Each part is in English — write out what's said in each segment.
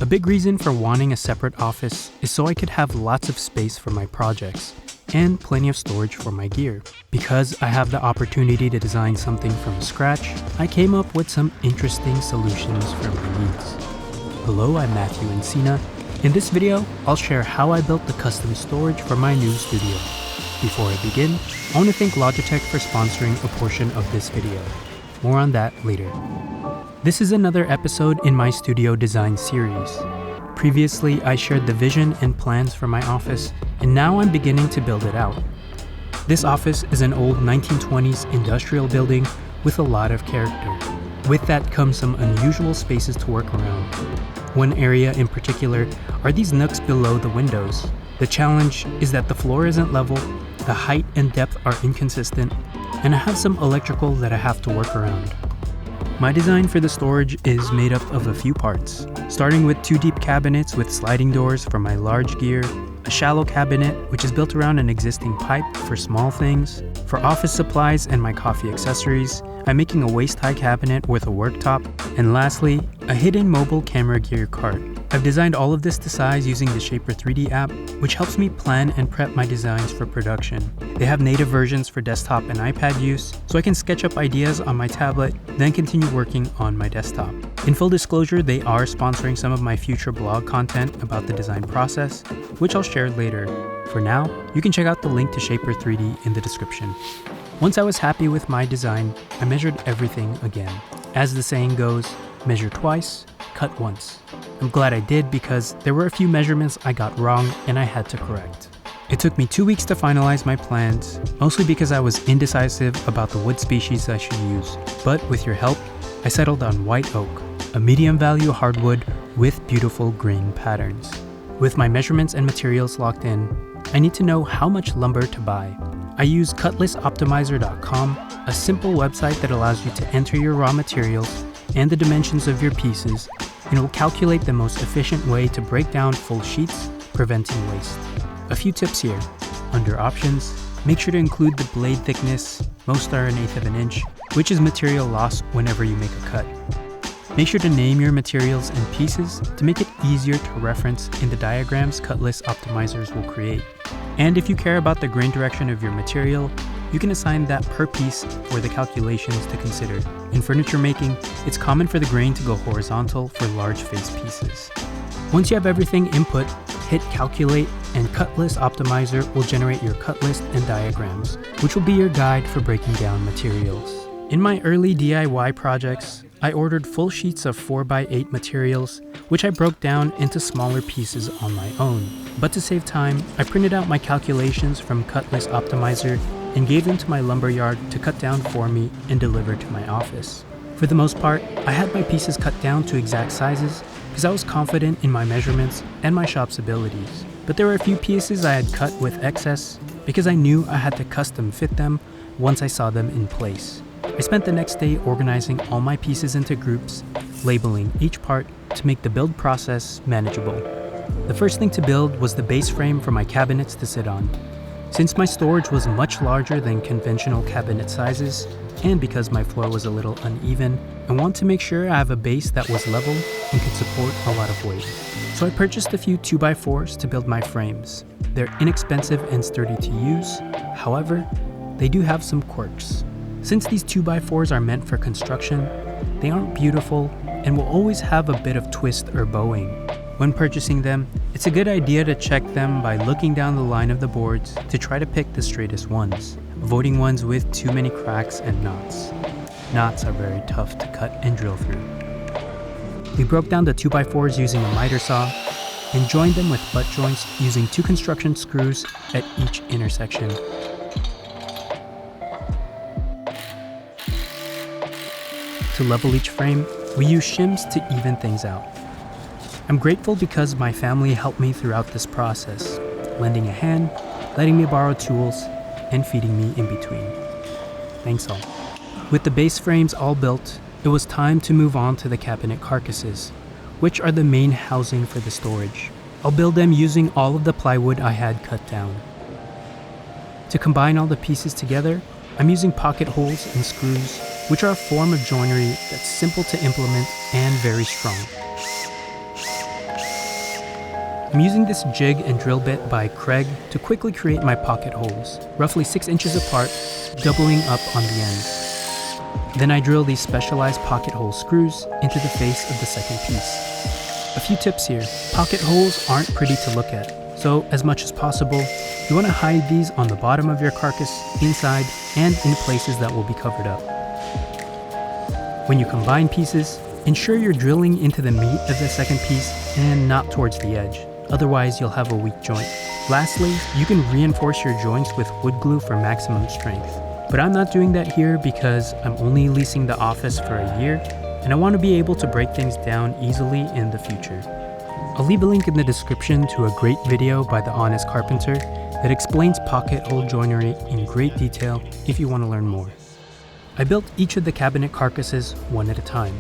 A big reason for wanting a separate office is so I could have lots of space for my projects and plenty of storage for my gear. Because I have the opportunity to design something from scratch, I came up with some interesting solutions for my needs. Hello, I'm Matthew Encina. In this video, I'll share how I built the custom storage for my new studio. Before I begin, I want to thank Logitech for sponsoring a portion of this video. More on that later. This is another episode in my studio design series. Previously, I shared the vision and plans for my office, and now I'm beginning to build it out. This office is an old 1920s industrial building with a lot of character. With that comes some unusual spaces to work around. One area in particular are these nooks below the windows. The challenge is that the floor isn't level, the height and depth are inconsistent, and I have some electrical that I have to work around. My design for the storage is made up of a few parts, starting with 2 deep cabinets with sliding doors for my large gear, a shallow cabinet which is built around an existing pipe for small things. For office supplies and my coffee accessories, I'm making a waist-high cabinet with a worktop, and lastly, a hidden mobile camera gear cart. I've designed all of this to size using the Shaper 3D app, which helps me plan and prep my designs for production. They have native versions for desktop and iPad use, so I can sketch up ideas on my tablet, then continue working on my desktop. In full disclosure, they are sponsoring some of my future blog content about the design process, which I'll share later. For now, you can check out the link to Shaper 3D in the description. Once I was happy with my design, I measured everything again. As the saying goes, measure twice, cut once. I'm glad I did because there were a few measurements I got wrong and I had to correct. It took me 2 weeks to finalize my plans, mostly because I was indecisive about the wood species I should use. But with your help, I settled on white oak, a medium value hardwood with beautiful grain patterns. With my measurements and materials locked in, I need to know how much lumber to buy. I use cutlassoptimizer.com, a simple website that allows you to enter your raw materials and the dimensions of your pieces, and it will calculate the most efficient way to break down full sheets, preventing waste. A few tips here. Under options, make sure to include the blade thickness, most are 1/8 of an inch, which is material loss whenever you make a cut. Make sure to name your materials and pieces to make it easier to reference in the diagrams Cutlass optimizers will create. And if you care about the grain direction of your material, you can assign that per piece for the calculations to consider. In furniture making, it's common for the grain to go horizontal for large face pieces. Once you have everything input, hit calculate and Cutlass Optimizer will generate your cut list and diagrams, which will be your guide for breaking down materials. In my early DIY projects, I ordered full sheets of 4x8 materials, which I broke down into smaller pieces on my own. But to save time, I printed out my calculations from Cutlass Optimizer and gave them to my lumberyard to cut down for me and deliver to my office. For the most part, I had my pieces cut down to exact sizes because I was confident in my measurements and my shop's abilities. But there were a few pieces I had cut with excess because I knew I had to custom fit them once I saw them in place. I spent the next day organizing all my pieces into groups, labeling each part to make the build process manageable. The first thing to build was the base frame for my cabinets to sit on. Since my storage was much larger than conventional cabinet sizes, and because my floor was a little uneven, I want to make sure I have a base that was level and could support a lot of weight. So I purchased a few 2x4s to build my frames. They're inexpensive and sturdy to use, however, they do have some quirks. Since these 2x4s are meant for construction, they aren't beautiful and will always have a bit of twist or bowing. When purchasing them, it's a good idea to check them by looking down the line of the boards to try to pick the straightest ones, avoiding ones with too many cracks and knots. Knots are very tough to cut and drill through. We broke down the 2x4s using a miter saw and joined them with butt joints using 2 construction screws at each intersection. To level each frame, we use shims to even things out. I'm grateful because my family helped me throughout this process, lending a hand, letting me borrow tools, and feeding me in between. Thanks all. With the base frames all built, it was time to move on to the cabinet carcasses, which are the main housing for the storage. I'll build them using all of the plywood I had cut down. To combine all the pieces together, I'm using pocket holes and screws, which are a form of joinery that's simple to implement and very strong. I'm using this jig and drill bit by Craig to quickly create my pocket holes, roughly 6 inches apart, doubling up on the ends. Then I drill these specialized pocket hole screws into the face of the second piece. A few tips here. Pocket holes aren't pretty to look at, so as much as possible, you want to hide these on the bottom of your carcass, inside, and in places that will be covered up. When you combine pieces, ensure you're drilling into the meat of the second piece and not towards the edge. Otherwise, you'll have a weak joint. Lastly, you can reinforce your joints with wood glue for maximum strength. But I'm not doing that here because I'm only leasing the office for a year, and I want to be able to break things down easily in the future. I'll leave a link in the description to a great video by The Honest Carpenter that explains pocket hole joinery in great detail if you want to learn more. I built each of the cabinet carcasses one at a time,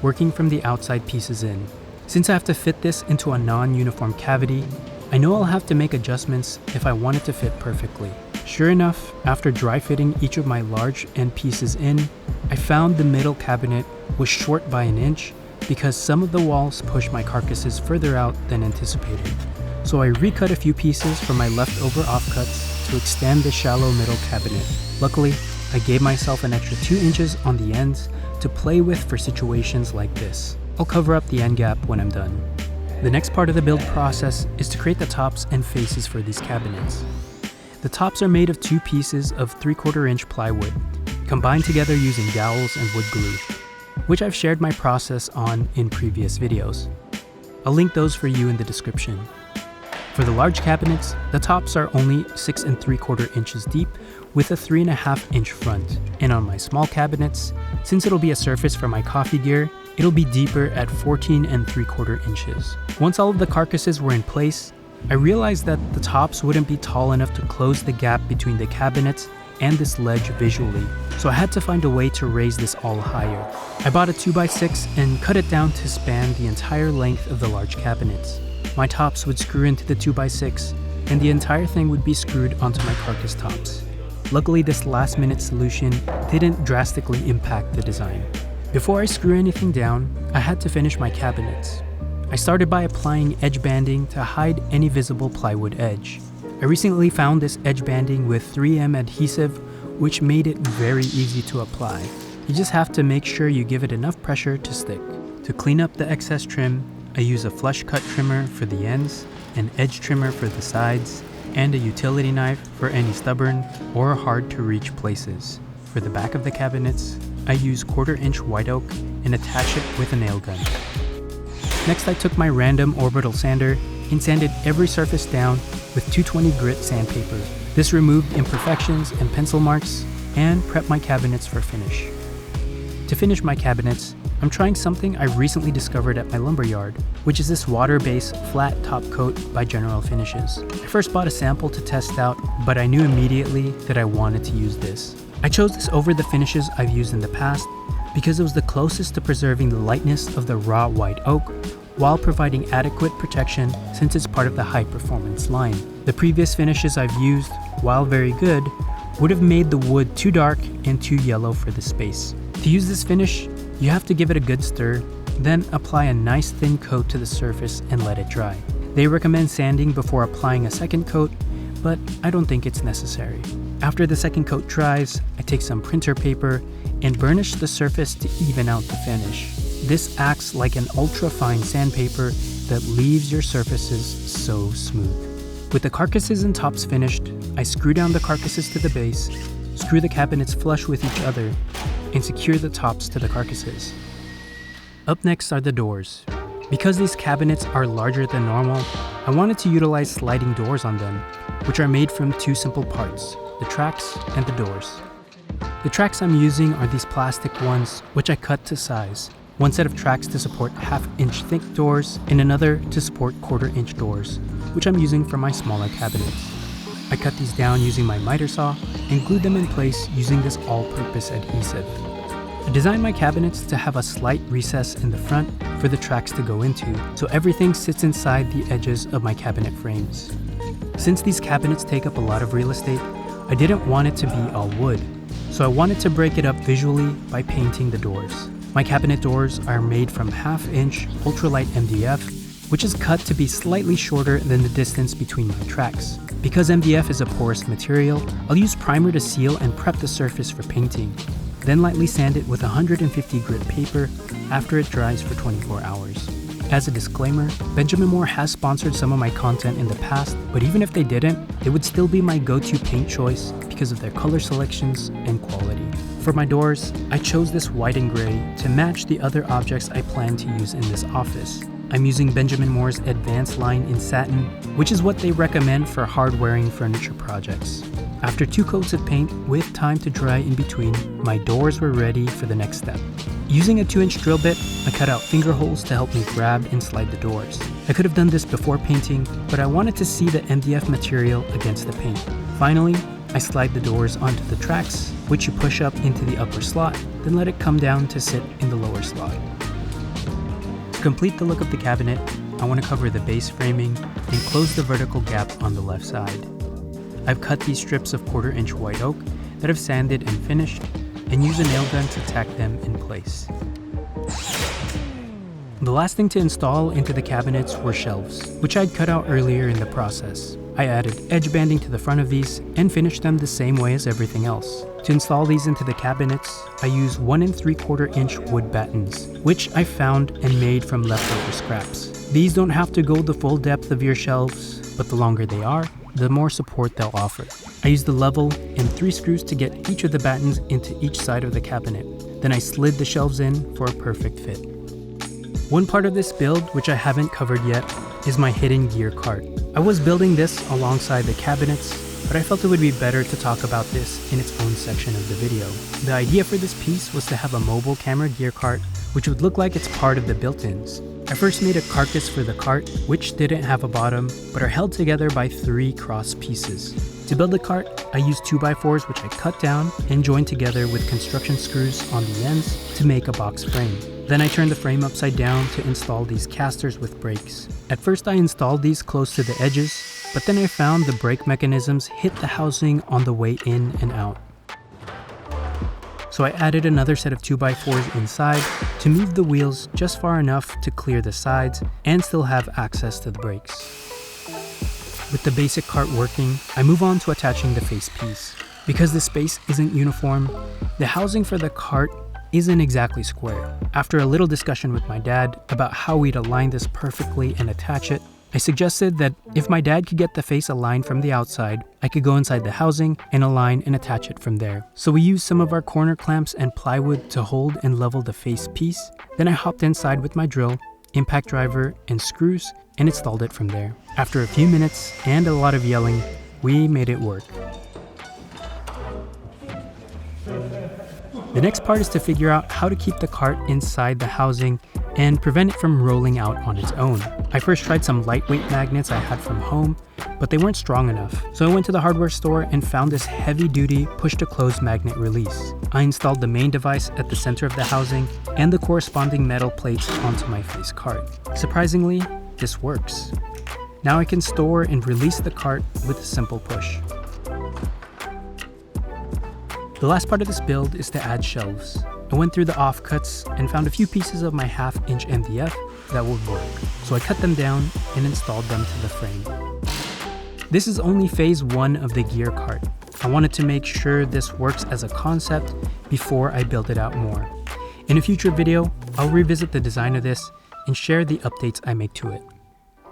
working from the outside pieces in. Since I have to fit this into a non-uniform cavity, I know I'll have to make adjustments if I want it to fit perfectly. Sure enough, after dry fitting each of my large end pieces in, I found the middle cabinet was short by an inch because some of the walls pushed my carcasses further out than anticipated. So I recut a few pieces from my leftover offcuts to extend the shallow middle cabinet. Luckily, I gave myself an extra 2 inches on the ends to play with for situations like this. I'll cover up the end gap when I'm done. The next part of the build process is to create the tops and faces for these cabinets. The tops are made of 2 pieces of 3/4 inch plywood, combined together using dowels and wood glue, which I've shared my process on in previous videos. I'll link those for you in the description. For the large cabinets, the tops are only 6 3/4 inches deep with a 3.5 inch front. And on my small cabinets, since it'll be a surface for my coffee gear, it'll be deeper at 14 3/4 inches. Once all of the carcasses were in place, I realized that the tops wouldn't be tall enough to close the gap between the cabinets and this ledge visually, so I had to find a way to raise this all higher. I bought a 2x6 and cut it down to span the entire length of the large cabinets. My tops would screw into the 2x6, and the entire thing would be screwed onto my carcass tops. Luckily, this last-minute solution didn't drastically impact the design. Before I screw anything down, I had to finish my cabinets. I started by applying edge banding to hide any visible plywood edge. I recently found this edge banding with 3M adhesive, which made it very easy to apply. You just have to make sure you give it enough pressure to stick. To clean up the excess trim, I use a flush cut trimmer for the ends, an edge trimmer for the sides, and a utility knife for any stubborn or hard to reach places. For the back of the cabinets, I use 1/4 inch white oak and attach it with a nail gun. Next, I took my random orbital sander and sanded every surface down with 220 grit sandpaper. This removed imperfections and pencil marks and prepped my cabinets for finish. To finish my cabinets, I'm trying something I recently discovered at my lumberyard, which is this water-based flat top coat by General Finishes. I first bought a sample to test out, but I knew immediately that I wanted to use this. I chose this over the finishes I've used in the past because it was the closest to preserving the lightness of the raw white oak while providing adequate protection since it's part of the high performance line. The previous finishes I've used, while very good, would have made the wood too dark and too yellow for the space. To use this finish, you have to give it a good stir, then apply a nice thin coat to the surface and let it dry. They recommend sanding before applying a second coat, but I don't think it's necessary. After the second coat dries, I take some printer paper and burnish the surface to even out the finish. This acts like an ultra-fine sandpaper that leaves your surfaces so smooth. With the carcasses and tops finished, I screw down the carcasses to the base, screw the cabinets flush with each other, and secure the tops to the carcasses. Up next are the doors. Because these cabinets are larger than normal, I wanted to utilize sliding doors on them, which are made from 2 simple parts, the tracks and the doors. The tracks I'm using are these plastic ones, which I cut to size. One set of tracks to support 1/2 inch thick doors, and another to support 1/4 inch doors, which I'm using for my smaller cabinets. I cut these down using my miter saw and glued them in place using this all-purpose adhesive. I designed my cabinets to have a slight recess in the front for the tracks to go into, so everything sits inside the edges of my cabinet frames. Since these cabinets take up a lot of real estate, I didn't want it to be all wood, so I wanted to break it up visually by painting the doors. My cabinet doors are made from 1/2 inch ultralight MDF which is cut to be slightly shorter than the distance between my tracks. Because MDF is a porous material, I'll use primer to seal and prep the surface for painting, then lightly sand it with 150 grit paper after it dries for 24 hours. As a disclaimer, Benjamin Moore has sponsored some of my content in the past, but even if they didn't, they would still be my go-to paint choice because of their color selections and quality. For my doors, I chose this white and gray to match the other objects I plan to use in this office. I'm using Benjamin Moore's Advanced line in satin, which is what they recommend for hard-wearing furniture projects. After 2 coats of paint with time to dry in between, my doors were ready for the next step. Using a 2-inch drill bit, I cut out finger holes to help me grab and slide the doors. I could have done this before painting, but I wanted to see the MDF material against the paint. Finally, I slide the doors onto the tracks, which you push up into the upper slot, then let it come down to sit in the lower slot. To complete the look of the cabinet, I want to cover the base framing and close the vertical gap on the left side. I've cut these strips of 1/4-inch white oak that I've sanded and finished, and use a nail gun to tack them in place. The last thing to install into the cabinets were shelves, which I'd cut out earlier in the process. I added edge banding to the front of these and finished them the same way as everything else. To install these into the cabinets, I use 1 3/4-inch wood battens, which I found and made from leftover scraps. These don't have to go the full depth of your shelves, but the longer they are, the more support they'll offer. I used the level and 3 screws to get each of the battens into each side of the cabinet. Then I slid the shelves in for a perfect fit. One part of this build, which I haven't covered yet, is my hidden gear cart. I was building this alongside the cabinets, but I felt it would be better to talk about this in its own section of the video. The idea for this piece was to have a mobile camera gear cart, which would look like it's part of the built-ins. I first made a carcass for the cart, which didn't have a bottom, but are held together by 3 cross pieces. To build the cart, I used 2x4s which I cut down and joined together with construction screws on the ends to make a box frame. Then I turned the frame upside down to install these casters with brakes. At first I installed these close to the edges, but then I found the brake mechanisms hit the housing on the way in and out. So I added another set of 2x4s inside to move the wheels just far enough to clear the sides and still have access to the brakes. With the basic cart working, I move on to attaching the face piece. Because the space isn't uniform, the housing for the cart isn't exactly square. After a little discussion with my dad about how we'd align this perfectly and attach it, I suggested that if my dad could get the face aligned from the outside, I could go inside the housing and align and attach it from there. So we used some of our corner clamps and plywood to hold and level the face piece. Then I hopped inside with my drill, impact driver, and screws and installed it from there. After a few minutes and a lot of yelling, we made it work. The next part is to figure out how to keep the cart inside the housing and prevent it from rolling out on its own. I first tried some lightweight magnets I had from home, but they weren't strong enough. So I went to the hardware store and found this heavy-duty push-to-close magnet release. I installed the main device at the center of the housing and the corresponding metal plates onto my face cart. Surprisingly, this works. Now I can store and release the cart with a simple push. The last part of this build is to add shelves. I went through the offcuts and found a few pieces of my 1/2-inch MDF that would work, so I cut them down and installed them to the frame. This is only phase 1 of the gear cart. I wanted to make sure this works as a concept before I build it out more. In a future video, I'll revisit the design of this and share the updates I make to it.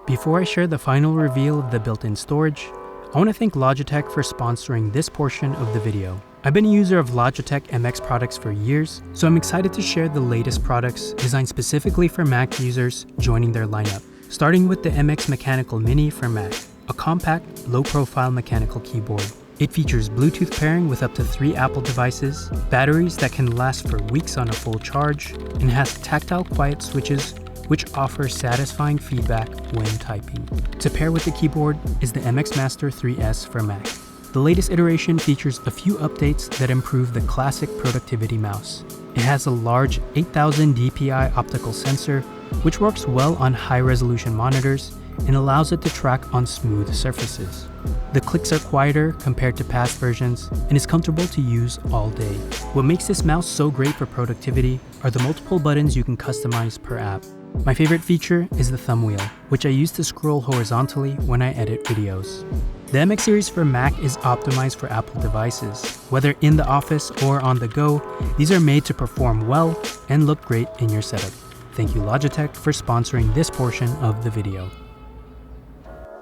Before I share the final reveal of the built-in storage, I want to thank Logitech for sponsoring this portion of the video. I've been a user of Logitech MX products for years, so I'm excited to share the latest products designed specifically for Mac users joining their lineup. Starting with the MX Mechanical Mini for Mac, a compact, low-profile mechanical keyboard. It features Bluetooth pairing with up to 3 Apple devices, batteries that can last for weeks on a full charge, and has tactile quiet switches which offer satisfying feedback when typing. To pair with the keyboard is the MX Master 3S for Mac. The latest iteration features a few updates that improve the classic productivity mouse. It has a large 8000 dpi optical sensor, which works well on high-resolution monitors and allows it to track on smooth surfaces. The clicks are quieter compared to past versions and is comfortable to use all day. What makes this mouse so great for productivity are the multiple buttons you can customize per app. My favorite feature is the thumb wheel, which I use to scroll horizontally when I edit videos. The MX series for Mac is optimized for Apple devices. Whether in the office or on the go, these are made to perform well and look great in your setup. Thank you Logitech for sponsoring this portion of the video.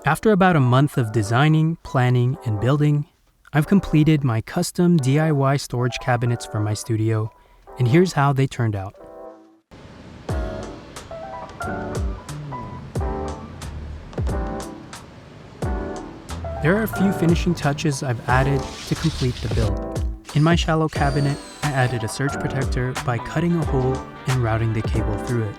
After about a month of designing, planning, and building, I've completed my custom DIY storage cabinets for my studio, and here's how they turned out. There are a few finishing touches I've added to complete the build. In my shallow cabinet, I added a surge protector by cutting a hole and routing the cable through it.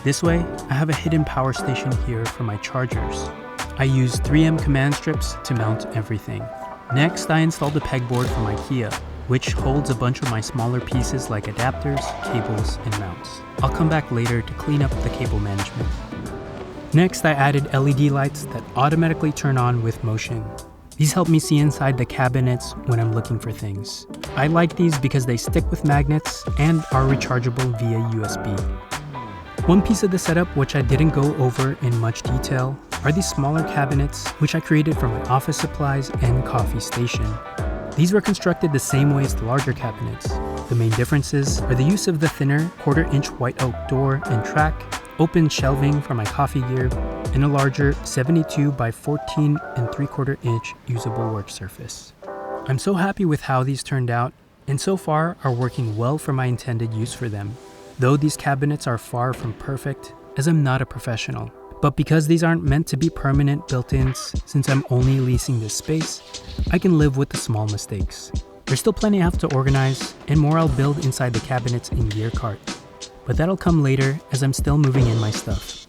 This way, I have a hidden power station here for my chargers. I used 3M command strips to mount everything. Next, I installed a pegboard from IKEA, which holds a bunch of my smaller pieces like adapters, cables, and mounts. I'll come back later to clean up the cable management. Next, I added LED lights that automatically turn on with motion. These help me see inside the cabinets when I'm looking for things. I like these because they stick with magnets and are rechargeable via USB. One piece of the setup which I didn't go over in much detail are these smaller cabinets which I created for my office supplies and coffee station. These were constructed the same way as the larger cabinets. The main differences are the use of the thinner 1/4-inch white oak door and track, open shelving for my coffee gear, and a larger 72 by 14 3/4-inch usable work surface. I'm so happy with how these turned out, and so far are working well for my intended use for them. Though these cabinets are far from perfect, as I'm not a professional. But because these aren't meant to be permanent built-ins, since I'm only leasing this space, I can live with the small mistakes. There's still plenty I have to organize, and more I'll build inside the cabinets in Gear Cart. But that'll come later as I'm still moving in my stuff.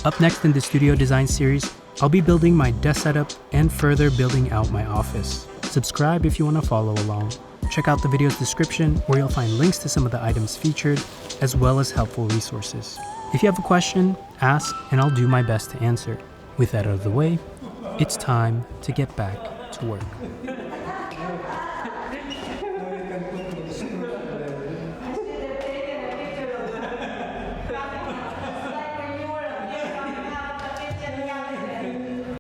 Up next in the studio design series, I'll be building my desk setup and further building out my office. Subscribe if you want to follow along. Check out the video's description where you'll find links to some of the items featured, as well as helpful resources. If you have a question, ask and I'll do my best to answer. With that out of the way, it's time to get back to work.